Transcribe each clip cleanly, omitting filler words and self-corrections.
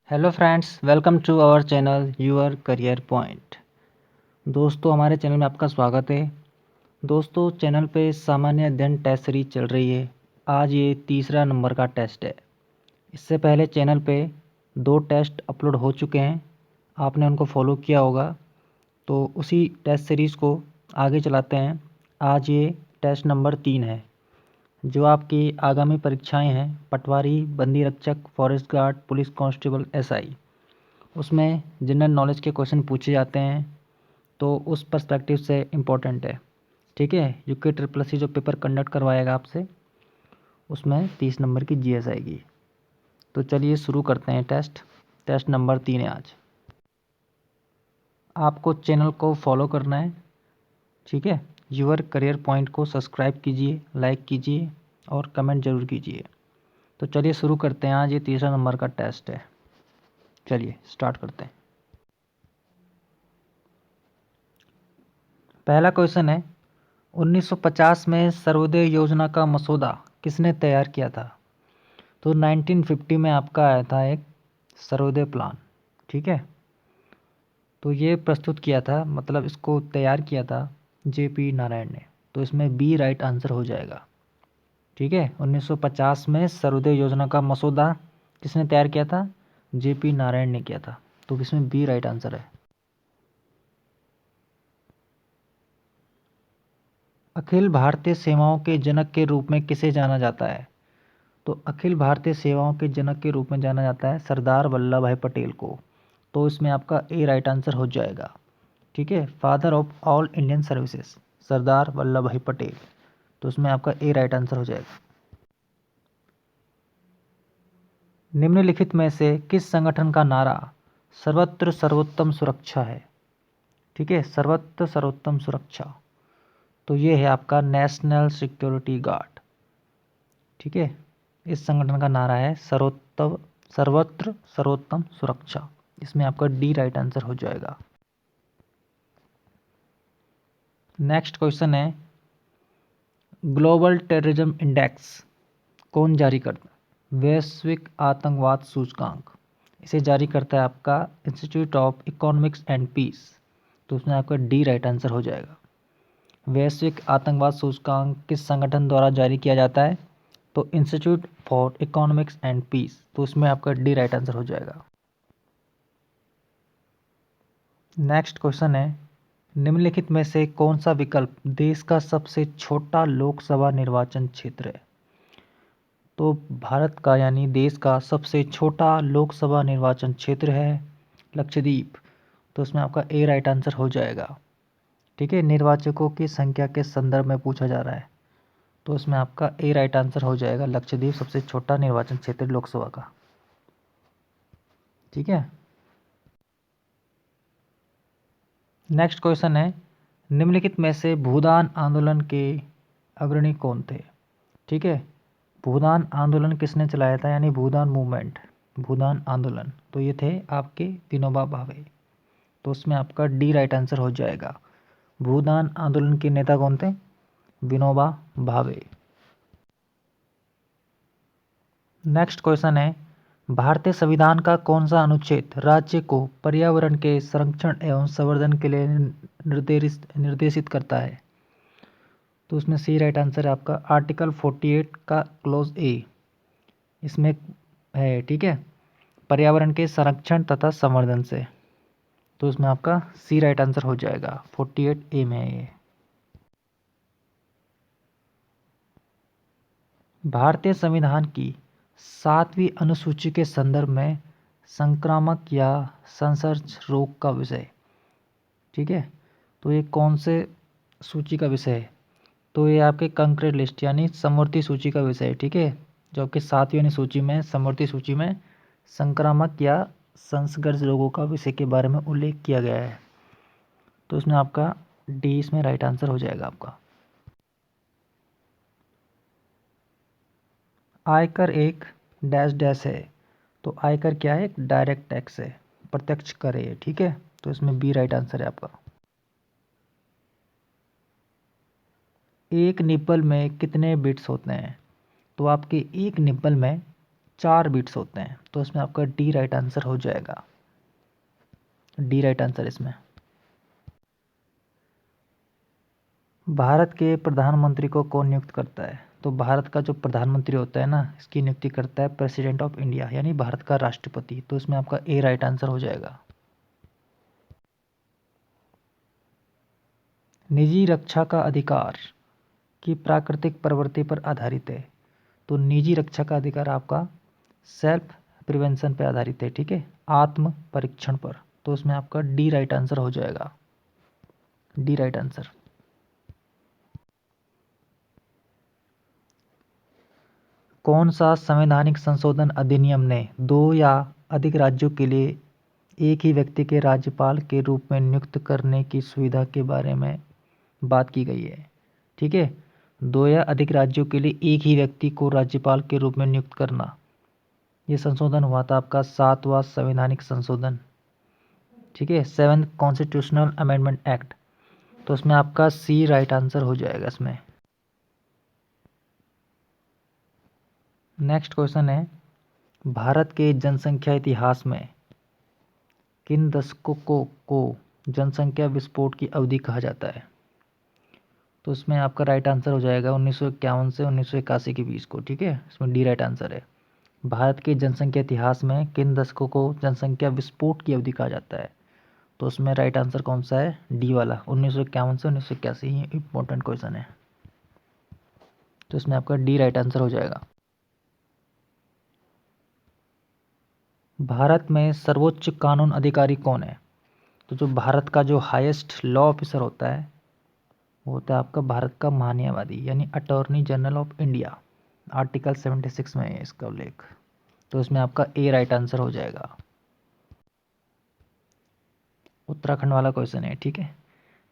Hello friends, welcome to our channel your career point. दोस्तों, हमारे channel में आपका स्वागत है। दोस्तों, चैनल पे सामान्य अध्ययन टेस्ट सीरीज चल रही है। आज ये तीसरा नंबर का टेस्ट है। इससे पहले चैनल पे 2 टेस्ट अपलोड हो चुके हैं, आपने उनको फॉलो किया होगा। तो उसी टेस्ट सीरीज़ को आगे चलाते हैं। आज ये टेस्ट नंबर 3 है। जो आपकी आगामी परीक्षाएं हैं, पटवारी, बंदी रक्षक, forest guard, police constable, SI, उसमें जनरल नॉलेज के क्वेश्चन पूछे जाते हैं। तो उस पर्सपेक्टिव से इम्पोर्टेंट है। ठीक है, यूके ट्रिपल सी जो पेपर कंडक्ट करवाएगा आपसे, उसमें 30 नंबर की जीएस आएगी। तो चलिए शुरू करते हैं। टेस्ट नंबर 3 है आज। आपको चैनल को फॉलो करना है। ठीक है, यूर करियर पॉइंट को सब्सक्राइब कीजिए, लाइक कीजिए और कमेंट ज़रूर कीजिए। तो चलिए शुरू करते हैं। आज ये तीसरा नंबर का टेस्ट है। चलिए स्टार्ट करते हैं। पहला क्वेश्चन है, 1950 में सर्वोदय योजना का मसौदा किसने तैयार किया था? तो 1950 में आपका आया था एक सर्वोदय प्लान। ठीक है, तो ये प्रस्तुत किया था, मतलब इसको तैयार किया था जेपी नारायण ने। तो इसमें बी राइट आंसर हो जाएगा। ठीक है, 1950 में सर्वोदय योजना का मसौदा किसने तैयार किया था? जेपी नारायण ने किया था। तो इसमें बी राइट आंसर है। अखिल भारतीय सेवाओं के जनक के रूप में किसे जाना जाता है? तो अखिल भारतीय सेवाओं के जनक के रूप में जाना जाता है सरदार वल्लभ भाई पटेल को। तो इसमें आपका ए राइट आंसर हो जाएगा। ठीक है, father of all Indian services, Sardar Vallabhbhai Patel. तो इसमें आपका ए राइट आंसर हो जाएगा। निम्नलिखित में से किस संगठन का नारा सर्वत्र सर्वोत्तम सुरक्षा है? ठीक है, सर्वत्र सर्वोत्तम सुरक्षा। तो ये है आपका नेशनल सिक्योरिटी गार्ड। ठीक है, इस संगठन का नारा है सर्वत्र सर्वोत्तम सुरक्षा। इसमें आपका डी राइट आंसर हो जाएगा। नेक्स्ट क्वेश्चन है, ग्लोबल टेररिज्म इंडेक्स कौन जारी करता है? वैश्विक आतंकवाद सूचकांक, इसे जारी करता है आपका institute of economics and peace. तो उसमें आपका डी राइट आंसर हो जाएगा। वैश्विक आतंकवाद सूचकांक किस संगठन द्वारा जारी किया जाता है? तो institute for economics and peace. तो उसमें आपका डी राइट आंसर हो जाएगा। नेक्स्ट क्वेश्चन है, निम्नलिखित में से कौन सा विकल्प देश का सबसे छोटा लोकसभा निर्वाचन क्षेत्र है? तो भारत का यानी देश का सबसे छोटा लोकसभा निर्वाचन क्षेत्र है लक्षद्वीप। तो इसमें आपका ए राइट आंसर हो जाएगा। ठीक है, निर्वाचकों की संख्या के संदर्भ में पूछा जा रहा है। तो इसमें आपका ए राइट आंसर हो जाएगा। लक्षद्वीप सबसे छोटा निर्वाचन क्षेत्र लोकसभा का। ठीक है, नेक्स्ट क्वेश्चन है, निम्नलिखित में से भूदान आंदोलन के अग्रणी कौन थे? ठीक है, भूदान आंदोलन किसने चलाया था, यानी भूदान मूवमेंट, भूदान आंदोलन? तो ये थे आपके विनोबा भावे। तो उसमें आपका डी राइट आंसर हो जाएगा। भूदान आंदोलन के नेता कौन थे? विनोबा भावे। नेक्स्ट क्वेश्चन है, भारतीय संविधान का कौन सा अनुच्छेद राज्य को पर्यावरण के संरक्षण एवं संवर्धन के लिए निर्देशित करता है? तो उसमें सी राइट आंसर है आपका आर्टिकल 48 का क्लोज ए। इसमें है, ठीक है, पर्यावरण के संरक्षण तथा संवर्धन से। तो इसमें आपका सी राइट आंसर हो जाएगा। 48 ए में है ये। भारतीय संविधान की 7वीं अनुसूची के संदर्भ में संक्रामक या संसर्ग रोग का विषय, ठीक है, तो ये कौन से सूची का विषय है? तो ये आपके कंक्रीट लिस्ट यानी समवर्ती सूची का विषय है। ठीक है, जो आपके 7वीं अनुसूची में समवर्ती सूची में संक्रामक या संसर्ग रोगों का विषय के बारे में उल्लेख किया गया है। तो इसमें आपका डी इसमें राइट आंसर हो जाएगा आपका। आयकर एक डैश डैश है। तो आयकर क्या है? एक डायरेक्ट टैक्स है, प्रत्यक्ष कर है। ठीक है, तो इसमें बी राइट आंसर है आपका। एक निप्पल में कितने बिट्स होते हैं? तो आपके एक निप्पल में 4 बिट्स होते हैं, तो इसमें आपका डी राइट आंसर हो जाएगा। डी राइट आंसर इसमें। भारत के प्रधानमंत्री को कौन नियुक्त करता है? तो भारत का जो प्रधानमंत्री होता है ना, इसकी नियुक्ति करता है प्रेसिडेंट ऑफ इंडिया, यानी भारत का राष्ट्रपति। तो इसमें आपका ए राइट आंसर हो जाएगा। निजी रक्षा का अधिकार की प्राकृतिक प्रवृत्ति पर आधारित है। तो निजी रक्षा का अधिकार आपका सेल्फ प्रिवेंशन पर आधारित है, ठीक है, आत्म परीक्षण पर। तो इसमें आपका डी राइट आंसर हो जाएगा। D right answer. कौन सा संवैधानिक संशोधन अधिनियम ने 2 या अधिक राज्यों के लिए एक ही व्यक्ति के राज्यपाल के रूप में नियुक्त करने की सुविधा के बारे में बात की गई है? ठीक है, 2 या अधिक राज्यों के लिए एक ही व्यक्ति को राज्यपाल के रूप में नियुक्त करना, ये संशोधन हुआ था आपका 7वां संवैधानिक संशोधन, ठीक है, 7th कॉन्स्टिट्यूशनल अमेंडमेंट एक्ट। तो इसमें आपका सी राइट आंसर हो जाएगा इसमें। नेक्स्ट क्वेश्चन है, भारत के जनसंख्या इतिहास में किन दशकों को जनसंख्या विस्फोट की अवधि कहा जाता है? तो इसमें आपका राइट आंसर हो जाएगा 1951 से 1981 के बीच को, ठीक है, इसमें डी राइट आंसर है। भारत के जनसंख्या इतिहास में किन दशकों को जनसंख्या विस्फोट की अवधि कहा जाता है? तो उसमें राइट आंसर कौन सा है? डी वाला, 1951 से 1981। ये इंपॉर्टेंट क्वेश्चन है, तो इसमें आपका डी राइट आंसर हो जाएगा। भारत में सर्वोच्च कानून अधिकारी कौन है? तो जो भारत का जो हाईएस्ट लॉ ऑफिसर होता है वो होता है आपका भारत का महान्यायवादी, यानी attorney general of India. Article 76 में है इसका उल्लेख। तो इसमें आपका ए राइट आंसर हो जाएगा। उत्तराखंड वाला क्वेश्चन है, ठीक है।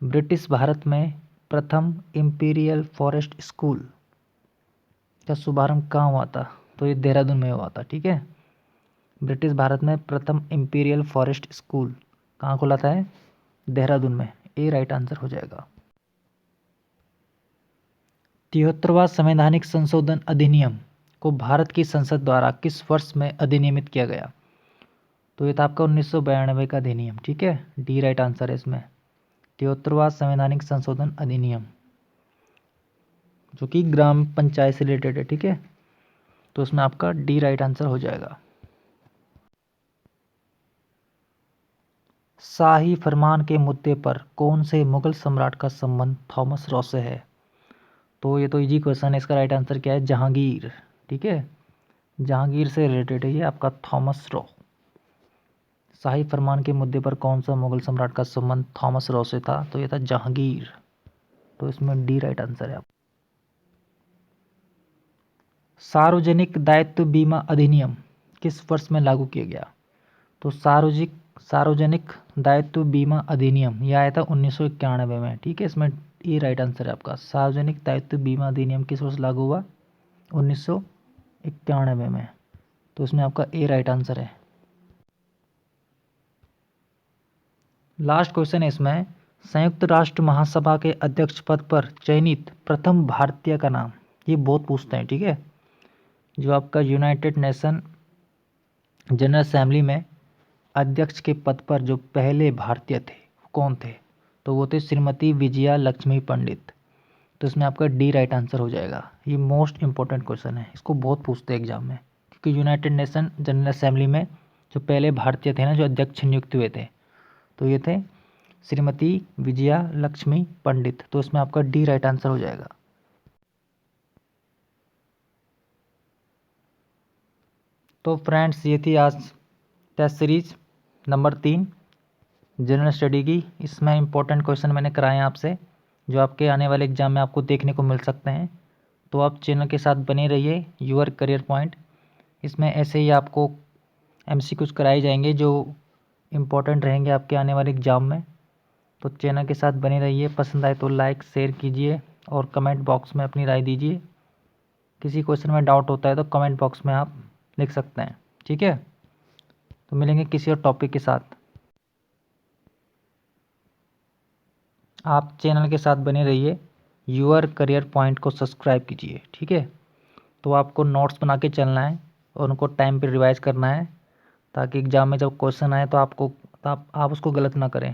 ब्रिटिश भारत में प्रथम इंपीरियल फॉरेस्ट स्कूल का शुभारंभ कहाँ हुआ था? तो ये देहरादून में हुआ था, ठीक है। ब्रिटिश भारत में प्रथम इंपीरियल फॉरेस्ट स्कूल कहाँ खुला था? देहरादून में। ए राइट आंसर हो जाएगा। 73वां संवैधानिक संशोधन अधिनियम को भारत की संसद द्वारा किस वर्ष में अधिनियमित किया गया? तो ये था आपका 1992 का अधिनियम, ठीक है। डी राइट आंसर है इसमें। 73वां संवैधानिक संशोधन अधिनियम जो कि ग्राम पंचायत से रिलेटेड है, ठीक है। तो इसमें आपका डी राइट आंसर हो जाएगा। शाही फरमान के मुद्दे पर कौन से मुगल सम्राट का संबंध थॉमस रॉ से है? तो ये तो इजी क्वेश्चन है, इसका राइट आंसर क्या है? जहांगीर, ठीक है। जहांगीर से रिलेटेड है ये आपका थॉमस रॉ। शाही फरमान के मुद्दे पर कौन सा मुगल सम्राट का संबंध थॉमस रॉ से था? तो ये था जहांगीर। तो इसमें डी राइट आंसर है। सार्वजनिक दायित्व बीमा अधिनियम किस वर्ष में लागू किया गया? तो सार्वजनिक दायित्व बीमा अधिनियम यह आया था 1991 में, ठीक है। इसमें ये राइट आंसर है आपका। सार्वजनिक दायित्व बीमा अधिनियम किस वर्ष लागू हुआ? 1991 में। तो इसमें आपका ए राइट आंसर है। लास्ट क्वेश्चन है इसमें, संयुक्त राष्ट्र महासभा के अध्यक्ष पद पर चयनित प्रथम भारतीय का नाम। ये बहुत पूछते हैं, ठीक है। जो आपका यूनाइटेड नेशन जनरल असेंबली में अध्यक्ष के पद पर जो पहले भारतीय थे वो कौन थे? तो वो थे श्रीमती विजया लक्ष्मी पंडित। तो इसमें आपका डी राइट आंसर हो जाएगा। ये मोस्ट इंपॉर्टेंट क्वेश्चन है, इसको बहुत पूछते हैं एग्जाम में, क्योंकि यूनाइटेड नेशन जनरल असेंबली में जो पहले भारतीय थे ना, जो अध्यक्ष नियुक्त हुए थे, तो ये थे श्रीमती विजया लक्ष्मी पंडित। तो इसमें आपका डी राइट आंसर हो जाएगा। तो फ्रेंड्स, ये थी आज test series number 3 general study की। इसमें इंपॉर्टेंट क्वेश्चन मैंने कराए हैं आपसे, जो आपके आने वाले एग्जाम में आपको देखने को मिल सकते हैं। तो आप चैनल के साथ बने रहिए, यूर करियर पॉइंट। इसमें ऐसे ही आपको एमसीक्यूज कराए जाएंगे जो इम्पोर्टेंट रहेंगे आपके आने वाले एग्जाम में। तो चैनल के साथ बने रहिए। पसंद आए तो लाइक शेयर कीजिए और कमेंट बॉक्स में अपनी राय दीजिए। किसी क्वेश्चन में डाउट होता है तो कमेंट बॉक्स में आप लिख सकते हैं, ठीक है। तो मिलेंगे किसी और टॉपिक के साथ। आप चैनल के साथ बने रहिए, यूर करियर पॉइंट को सब्सक्राइब कीजिए, ठीक है। तो आपको नोट्स बना के चलना है, और उनको टाइम पे रिवाइज़ करना है, ताकि एग्ज़ाम में जब क्वेश्चन आए तो आप उसको गलत ना करें।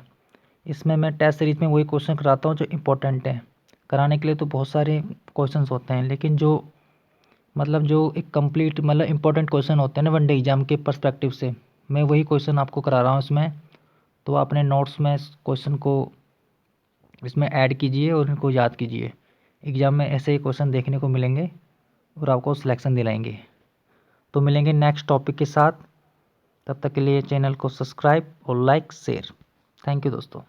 इसमें मैं टेस्ट सीरीज़ में वही क्वेश्चन कराता हूँ जो इम्पोर्टेंट हैं। कराने के लिए तो बहुत सारे क्वेश्चंस होते हैं, लेकिन जो एक कंप्लीट इम्पोर्टेंट क्वेश्चन होते हैं ना वनडे एग्ज़ाम के पर्सपेक्टिव से, मैं वही क्वेश्चन आपको करा रहा हूँ इसमें। तो अपने नोट्स में इस क्वेश्चन को इसमें ऐड कीजिए और इनको याद कीजिए। एग्ज़ाम में ऐसे ही क्वेश्चन देखने को मिलेंगे और आपको सिलेक्शन दिलाएंगे। तो मिलेंगे नेक्स्ट टॉपिक के साथ। तब तक के लिए चैनल को सब्सक्राइब और लाइक शेयर। थैंक यू दोस्तों।